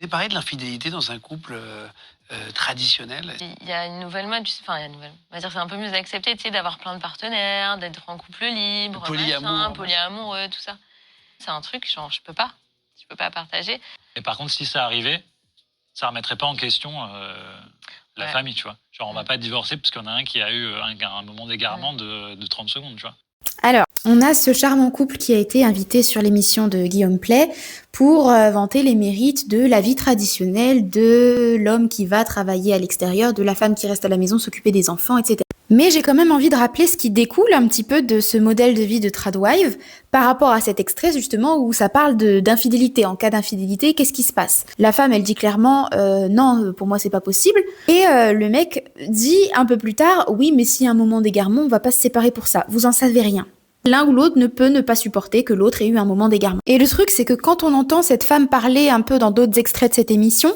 Vous avez parlé de l'infidélité dans un couple traditionnel. Il y a une nouvelle mode, enfin, il y a une nouvelle. On va dire que c'est un peu mieux accepté, tu sais, d'avoir plein de partenaires, d'être en couple libre, Polyamour. polyamoureux, tout ça. C'est un truc, genre, je peux pas partager. Et par contre, si ça arrivait, ça remettrait pas en question la famille, tu vois. Genre, on va pas divorcer parce qu'il y en a un qui a eu un moment d'égarement de 30 secondes, tu vois. Alors, on a ce charmant couple qui a été invité sur l'émission de Guillaume Play pour vanter les mérites de la vie traditionnelle, de l'homme qui va travailler à l'extérieur, de la femme qui reste à la maison s'occuper des enfants, etc. Mais j'ai quand même envie de rappeler ce qui découle un petit peu de ce modèle de vie de Tradwife par rapport à cet extrait justement où ça parle d'infidélité. En cas d'infidélité, qu'est-ce qui se passe? La femme, elle dit clairement non, pour moi c'est pas possible. Et le mec dit un peu plus tard, oui, mais s'il y a un moment d'égarement, on va pas se séparer pour ça. Vous en savez rien. L'un ou l'autre ne peut ne pas supporter que l'autre ait eu un moment d'égarement. Et le truc, c'est que quand on entend cette femme parler un peu dans d'autres extraits de cette émission,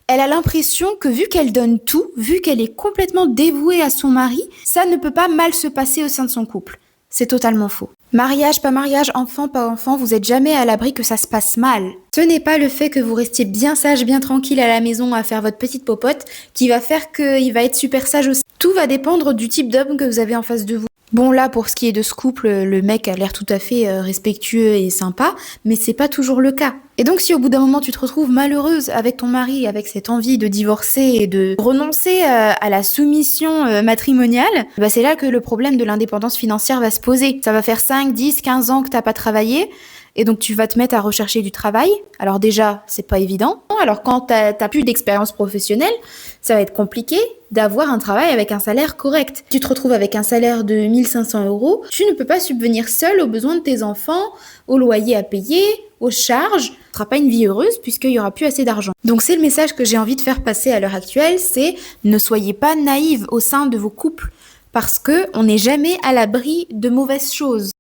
elle a l'impression que vu qu'elle donne tout, vu qu'elle est complètement dévouée à son mari, ça ne peut pas mal se passer au sein de son couple. C'est totalement faux. Mariage, pas mariage, enfant, pas enfant, vous êtes jamais à l'abri que ça se passe mal. Ce n'est pas le fait que vous restiez bien sage, bien tranquille à la maison à faire votre petite popote qui va faire qu'il va être super sage aussi. Tout va dépendre du type d'homme que vous avez en face de vous. Bon, là, pour ce qui est de ce couple, le mec a l'air tout à fait respectueux et sympa, mais c'est pas toujours le cas. Et donc, si au bout d'un moment, tu te retrouves malheureuse avec ton mari, avec cette envie de divorcer et de renoncer à la soumission matrimoniale, bah c'est là que le problème de l'indépendance financière va se poser. Ça va faire 5, 10, 15 ans que t'as pas travaillé, et donc tu vas te mettre à rechercher du travail. Alors déjà, c'est pas évident. Alors quand t'as plus d'expérience professionnelle, ça va être compliqué d'avoir un travail avec un salaire correct. Tu te retrouves avec un salaire de 1500 €, tu ne peux pas subvenir seul aux besoins de tes enfants, au loyer à payer, aux charges. Ce sera pas une vie heureuse puisqu'il y aura plus assez d'argent. Donc c'est le message que j'ai envie de faire passer à l'heure actuelle, c'est ne soyez pas naïves au sein de vos couples parce que on n'est jamais à l'abri de mauvaises choses.